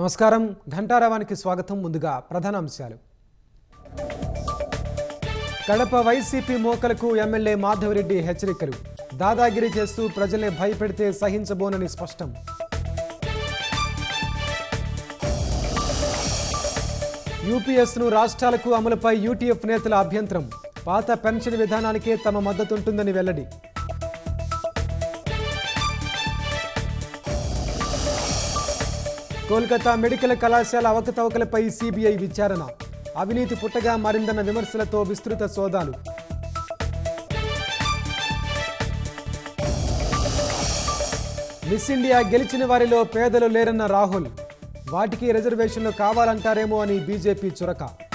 నమస్కారం ఘంటారావానికి స్వాగతం. ముందుగా ప్రధాన అంశాలు. కడప వైసీపీ మోకలకు ఎమ్మెల్యే మాధవరెడ్డి హెచ్చరికలు. దాదాగిరి చేస్తూ ప్రజల్ని భయపెడితే సహించబోనని స్పష్టం. యూపీఎస్ను రాష్ట్రాలకు అమలుపై యూటీఎఫ్ నేతల అభ్యంతరం. పాత పెన్షన్ విధానానికే తమ మద్దతుంటుందని వెల్లడి. కోల్కతా మెడికల్ కళాశాల అవకతవకలపై సిబిఐ విచారణ. అవినీతి పుట్టగా మారిందన్న విమర్శలతో విస్తృత సోదాలు. మిస్ ఇండియా గెలిచిన వారిలో పేదలు లేరన్న రాహుల్. వాటికి రిజర్వేషన్లు కావాలంటారేమో అని బీజేపీ చురక.